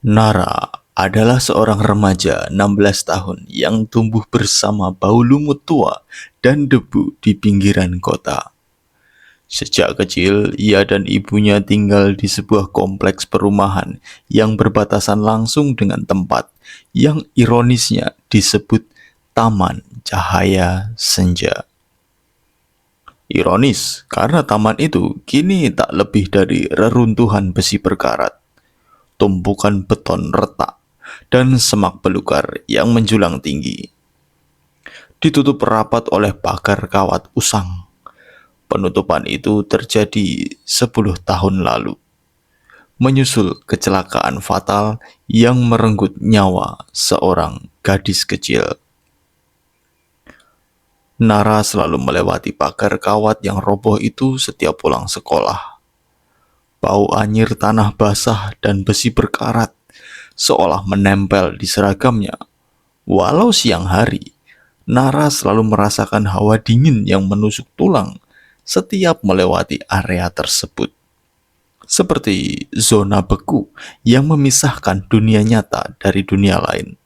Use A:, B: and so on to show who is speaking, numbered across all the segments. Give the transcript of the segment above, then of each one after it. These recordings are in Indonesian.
A: Nara adalah seorang remaja 16 tahun yang tumbuh bersama bau lumut tua dan debu di pinggiran kota. Sejak kecil, ia dan ibunya tinggal di sebuah kompleks perumahan yang berbatasan langsung dengan tempat yang ironisnya disebut Taman Cahaya Senja. Ironis karena taman itu kini tak lebih dari reruntuhan besi berkarat, tumpukan beton retak, dan semak belukar yang menjulang tinggi. Ditutup rapat oleh pagar kawat usang. Penutupan itu terjadi 10 tahun lalu, menyusul kecelakaan fatal yang merenggut nyawa seorang gadis kecil. Nara selalu melewati pagar kawat yang roboh itu setiap pulang sekolah. Bau anyir tanah basah dan besi berkarat seolah menempel di seragamnya. Walau siang hari, Nara selalu merasakan hawa dingin yang menusuk tulang setiap melewati area tersebut. Seperti zona beku yang memisahkan dunia nyata dari dunia lain.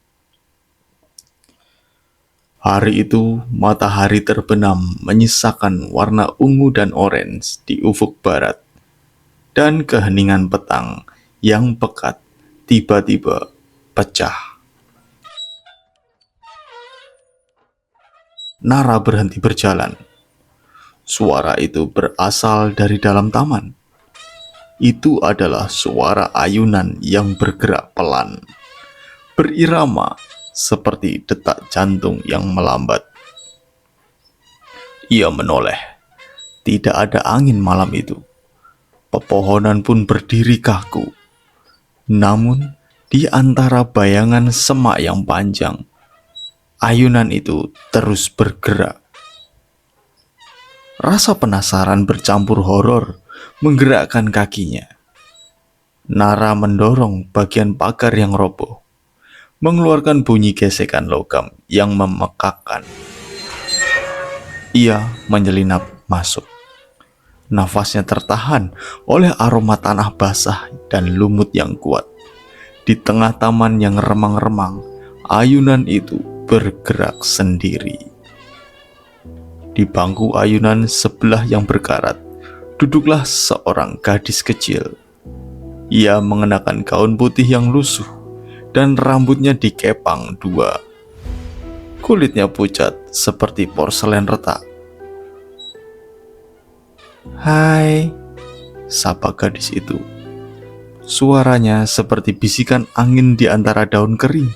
A: Hari itu, matahari terbenam menyisakan warna ungu dan orange di ufuk barat. Dan keheningan petang yang pekat tiba-tiba pecah. Nara berhenti berjalan. Suara itu berasal dari dalam taman. Itu adalah suara ayunan yang bergerak pelan, berirama seperti detak jantung yang melambat. Ia menoleh. Tidak ada angin malam itu. Pepohonan pun berdiri kaku. Namun, di antara bayangan semak yang panjang, ayunan itu terus bergerak. Rasa penasaran bercampur horor menggerakkan kakinya. Nara mendorong bagian pagar yang roboh, mengeluarkan bunyi gesekan logam yang memekakkan. Ia menyelinap masuk. Nafasnya tertahan oleh aroma tanah basah dan lumut yang kuat. Di tengah taman yang remang-remang, ayunan itu bergerak sendiri. Di bangku ayunan sebelah yang berkarat, duduklah seorang gadis kecil. Ia mengenakan gaun putih yang lusuh dan rambutnya dikepang dua. Kulitnya pucat seperti porselen retak. "Hai," sapa gadis itu. Suaranya seperti bisikan angin di antara daun kering.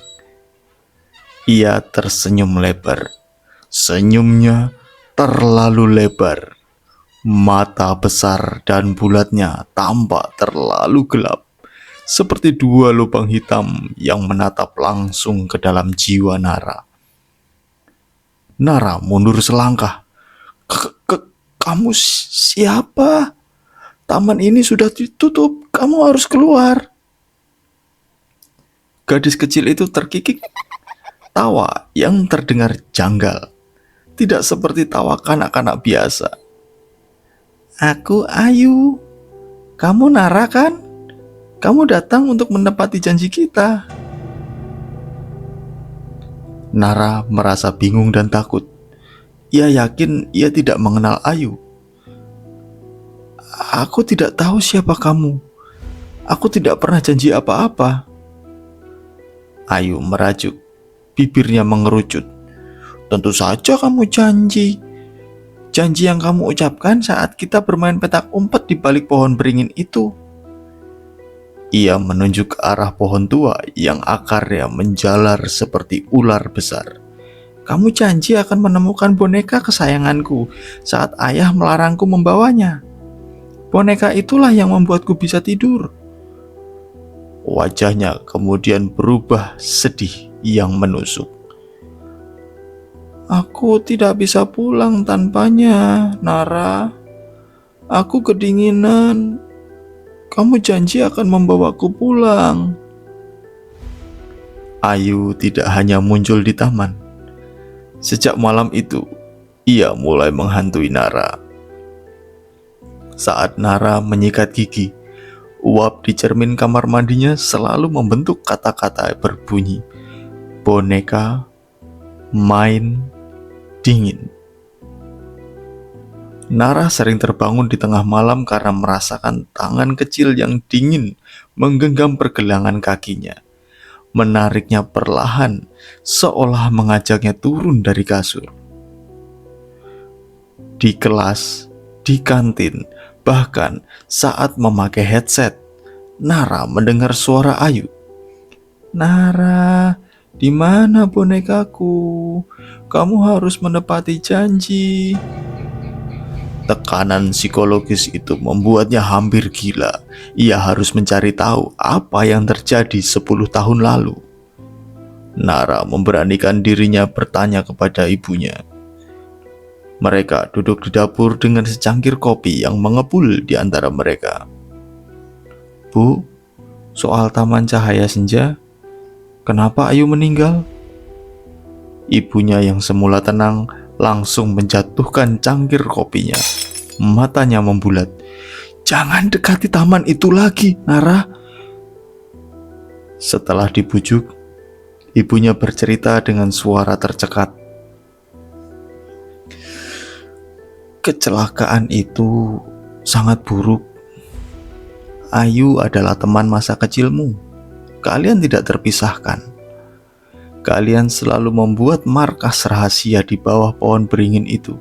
A: Ia tersenyum lebar. Senyumnya terlalu lebar. Mata besar dan bulatnya tampak terlalu gelap, seperti dua lubang hitam yang menatap langsung ke dalam jiwa Nara. Nara mundur selangkah. Kamu siapa? Taman ini sudah ditutup, kamu harus keluar." Gadis kecil itu terkikik. Tawa yang terdengar janggal, tidak seperti tawa kanak-kanak biasa. "Aku Ayu. Kamu Nara kan? Kamu datang untuk menepati janji kita." Nara merasa bingung dan takut. Ia yakin ia tidak mengenal Ayu. "Aku tidak tahu siapa kamu. Aku tidak pernah janji apa-apa." Ayu merajuk, bibirnya mengerucut. "Tentu saja kamu janji. Janji yang kamu ucapkan saat kita bermain petak umpet di balik pohon beringin itu." Ia menunjuk ke arah pohon tua yang akarnya menjalar seperti ular besar. "Kamu janji akan menemukan boneka kesayanganku saat ayah melarangku membawanya. Boneka itulah yang membuatku bisa tidur." Wajahnya kemudian berubah sedih yang menusuk. "Aku tidak bisa pulang tanpanya, Nara. Aku kedinginan. Kamu janji akan membawaku pulang." Ayu tidak hanya muncul di taman. Sejak malam itu, ia mulai menghantui Nara. Saat Nara menyikat gigi, Uap di cermin kamar mandinya selalu membentuk kata-kata berbunyi, boneka, main, dingin. Nara sering terbangun di tengah malam karena merasakan tangan kecil yang dingin menggenggam pergelangan kakinya, menariknya perlahan, seolah mengajaknya turun dari kasur. Di kelas, di kantin, bahkan saat memakai headset, Nara mendengar suara Ayu. "Nara, di mana bonekaku? Kamu harus menepati janji." Tekanan psikologis itu membuatnya hampir gila. Ia harus mencari tahu apa yang terjadi 10 tahun lalu. Nara memberanikan dirinya bertanya kepada ibunya. Mereka duduk di dapur dengan secangkir kopi yang mengepul di antara mereka. "Bu, soal Taman Cahaya Senja, kenapa Ayu meninggal?" Ibunya yang semula tenang langsung menjatuhkan cangkir kopinya. Matanya membulat. "Jangan dekati taman itu lagi, Nara." Setelah dibujuk, ibunya bercerita dengan suara tercekat. "Kecelakaan itu sangat buruk. Ayu adalah teman masa kecilmu. Kalian tidak terpisahkan. Kalian selalu membuat markas rahasia di bawah pohon beringin itu.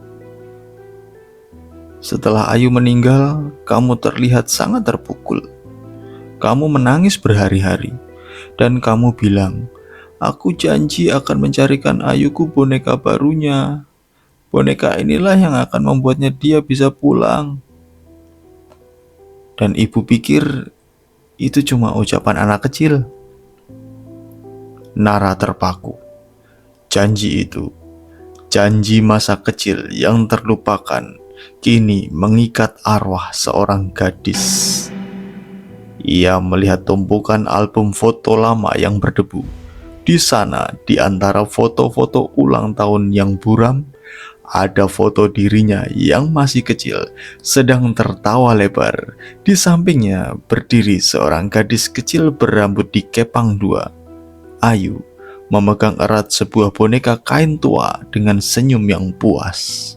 A: Setelah Ayu meninggal, kamu terlihat sangat terpukul. Kamu menangis berhari-hari, dan kamu bilang, 'Aku janji akan mencarikan Ayuku boneka barunya. Boneka inilah yang akan membuatnya dia bisa pulang.' Dan ibu pikir itu cuma ucapan anak kecil." Nara terpaku. Janji itu, janji masa kecil yang terlupakan, kini mengikat arwah seorang gadis. Ia melihat tumpukan album foto lama yang berdebu. Di sana, di antara foto-foto ulang tahun yang buram, ada foto dirinya yang masih kecil, sedang tertawa lebar. Di sampingnya berdiri seorang gadis kecil berambut dikepang dua. Ayu memegang erat sebuah boneka kain tua dengan senyum yang puas.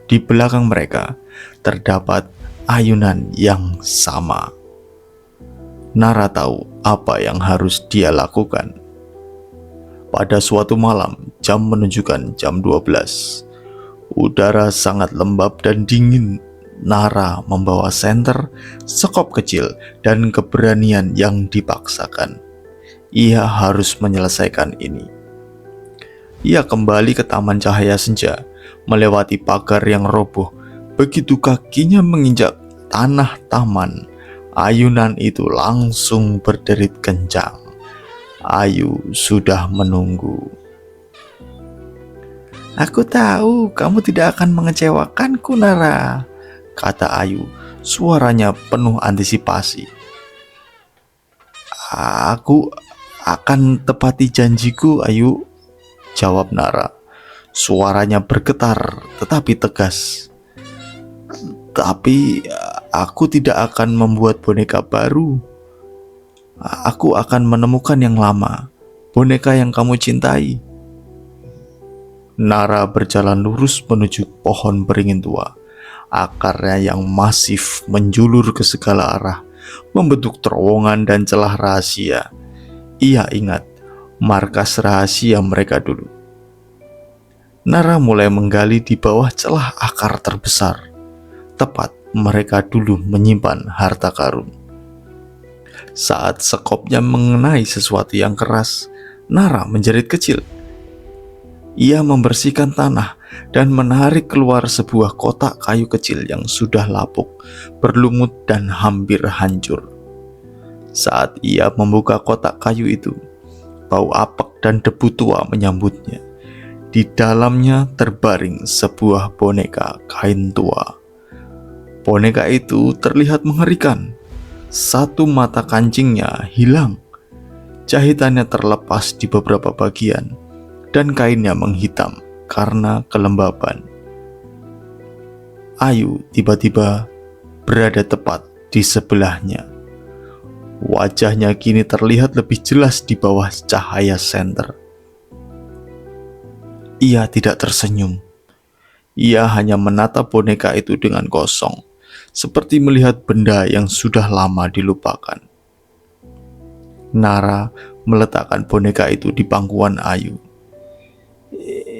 A: Di belakang mereka terdapat ayunan yang sama. Nara tahu apa yang harus dia lakukan. Pada suatu malam, jam menunjukkan jam 12. Udara sangat lembab dan dingin. Nara membawa senter, sekop kecil, dan keberanian yang dipaksakan. Ia harus menyelesaikan ini. Ia kembali ke Taman Cahaya Senja, melewati pagar yang roboh. Begitu kakinya menginjak tanah taman, ayunan itu langsung berderit kencang. Ayu sudah menunggu. "Aku tahu kamu tidak akan mengecewakanku, Nara," kata Ayu, suaranya penuh antisipasi. "Aku akan tepati janjiku, Ayu," jawab Nara. Suaranya bergetar tetapi tegas. "Tapi aku tidak akan membuat boneka baru. Aku akan menemukan yang lama, boneka yang kamu cintai." Nara berjalan lurus menuju pohon beringin tua. Akarnya yang masif menjulur ke segala arah, membentuk terowongan dan celah rahasia. Ia ingat markas rahasia mereka dulu. Nara mulai menggali di bawah celah akar terbesar, tepat mereka dulu menyimpan harta karun. Saat sekopnya mengenai sesuatu yang keras, Nara menjerit kecil. Ia membersihkan tanah dan menarik keluar sebuah kotak kayu kecil yang sudah lapuk, berlumut dan hampir hancur. Saat ia membuka kotak kayu itu, bau apek dan debu tua menyambutnya. Di dalamnya terbaring sebuah boneka kain tua. Boneka itu terlihat mengerikan. Satu mata kancingnya hilang. Jahitannya terlepas di beberapa bagian, dan kainnya menghitam karena kelembaban. Ayu tiba-tiba berada tepat di sebelahnya. Wajahnya kini terlihat lebih jelas di bawah cahaya senter. Ia tidak tersenyum. Ia hanya menatap boneka itu dengan kosong, seperti melihat benda yang sudah lama dilupakan. Nara meletakkan boneka itu di pangkuan Ayu.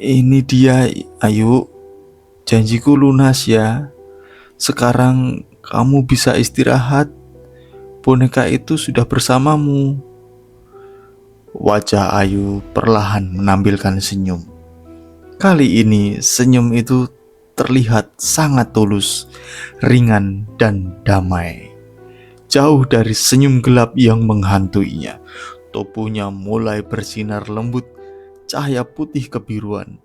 A: Ini dia, Ayu. Janjiku lunas ya. Sekarang kamu bisa istirahat. Boneka itu sudah bersamamu. Wajah Ayu perlahan menampilkan senyum. Kali ini senyum itu terlihat sangat tulus, ringan, dan damai. Jauh dari senyum gelap yang menghantuinya, tubuhnya mulai bersinar lembut, cahaya putih kebiruan.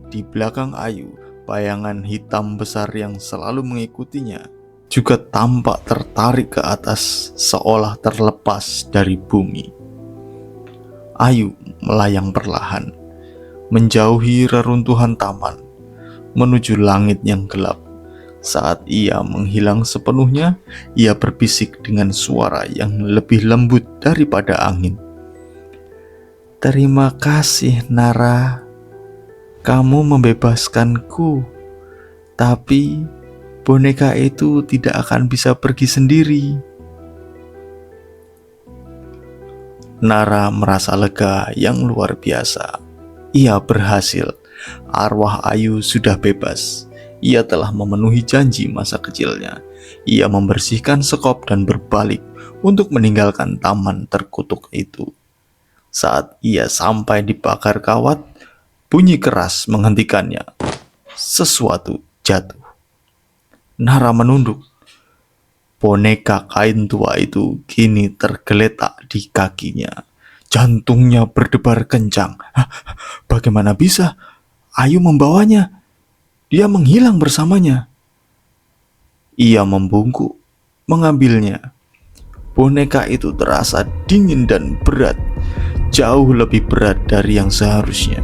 A: Di belakang Ayu, bayangan hitam besar yang selalu mengikutinya juga tampak tertarik ke atas seolah terlepas dari bumi. Ayu melayang perlahan, menjauhi reruntuhan taman, menuju langit yang gelap. Saat ia menghilang sepenuhnya, ia berbisik dengan suara yang lebih lembut daripada angin. Terima kasih, Nara. Kamu membebaskanku. Tapi boneka itu tidak akan bisa pergi sendiri. Nara merasa lega yang luar biasa. Ia berhasil. Arwah Ayu sudah bebas. Ia telah memenuhi janji masa kecilnya. Ia membersihkan sekop dan berbalik untuk meninggalkan taman terkutuk itu. Saat ia sampai di pagar kawat, bunyi keras menghentikannya. Sesuatu jatuh. Nara menunduk. Boneka kain tua itu kini tergeletak di kakinya. Jantungnya berdebar kencang. Bagaimana bisa Ayu membawanya? Dia menghilang bersamanya. Ia membungkuk, mengambilnya. Boneka itu terasa dingin dan berat, jauh lebih berat dari yang seharusnya.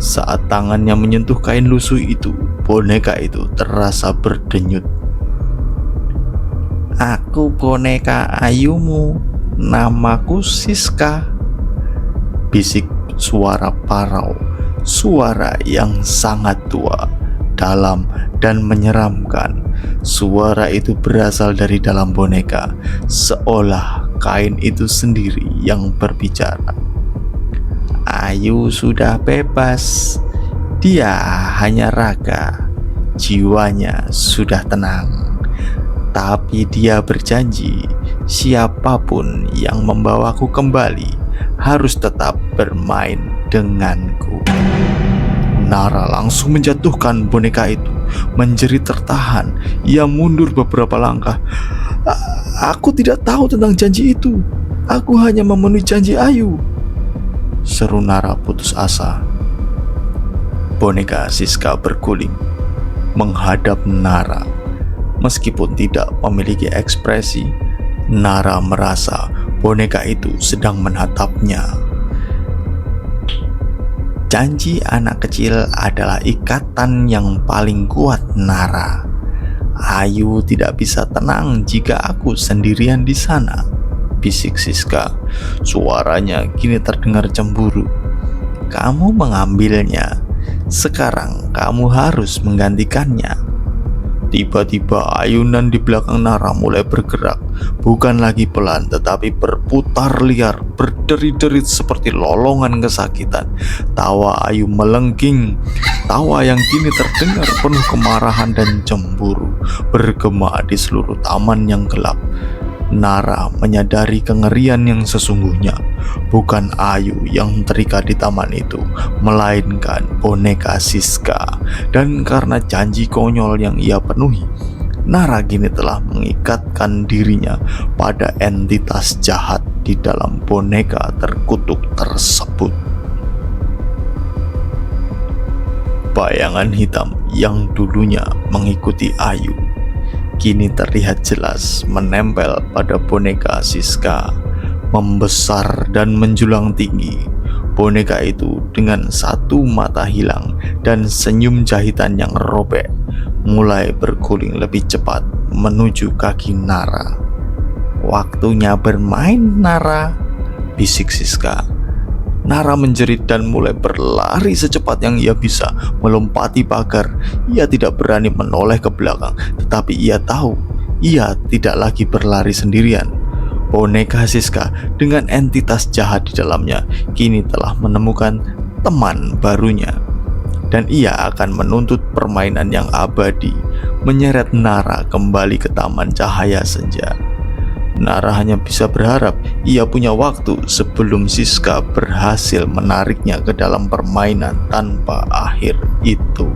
A: Saat tangannya menyentuh kain lusuh itu, boneka itu terasa berdenyut. Aku boneka Ayumu, namaku Siska. Bisik suara parau, suara yang sangat tua, dalam dan menyeramkan. Suara itu berasal dari dalam boneka, seolah kain itu sendiri yang berbicara. Ayu sudah bebas. Dia hanya raga, jiwanya sudah tenang. Tapi dia berjanji, siapapun yang membawaku kembali harus tetap bermain denganku. Nara langsung menjatuhkan boneka itu, menjerit tertahan. Ia mundur beberapa langkah. Aku tidak tahu tentang janji itu. Aku hanya memenuhi janji Ayu, seru Nara putus asa. Boneka Siska berguling menghadap Nara. Meskipun tidak memiliki ekspresi, Nara merasa boneka itu sedang menatapnya. Janji anak kecil adalah ikatan yang paling kuat, Nara. Ayu tidak bisa tenang jika aku sendirian di sana, bisik Siska. Suaranya kini terdengar cemburu. Kamu mengambilnya, sekarang kamu harus menggantikannya. Tiba-tiba ayunan di belakang Nara mulai bergerak, bukan lagi pelan tetapi berputar liar, berderi-derit seperti lolongan kesakitan. Tawa Ayu melengking, tawa yang kini terdengar penuh kemarahan dan cemburu, bergema di seluruh taman yang gelap. Nara menyadari kengerian yang sesungguhnya. Bukan Ayu yang terikat di taman itu, melainkan boneka Siska. Dan karena janji konyol yang ia penuhi, Nara kini telah mengikatkan dirinya pada entitas jahat di dalam boneka terkutuk tersebut. Bayangan hitam yang dulunya mengikuti Ayu kini terlihat jelas menempel pada boneka Siska, membesar dan menjulang tinggi. Boneka itu dengan satu mata hilang dan senyum jahitan yang robek mulai berguling lebih cepat menuju kaki Nara. Waktunya bermain, Nara, bisik Siska. Nara menjerit dan mulai berlari secepat yang ia bisa, melompati pagar. Ia tidak berani menoleh ke belakang, tetapi ia tahu ia tidak lagi berlari sendirian. Boneka Siska dengan entitas jahat di dalamnya kini telah menemukan teman barunya. Dan ia akan menuntut permainan yang abadi, menyeret Nara kembali ke Taman Cahaya Senja. Nara hanya bisa berharap ia punya waktu sebelum Siska berhasil menariknya ke dalam permainan tanpa akhir itu.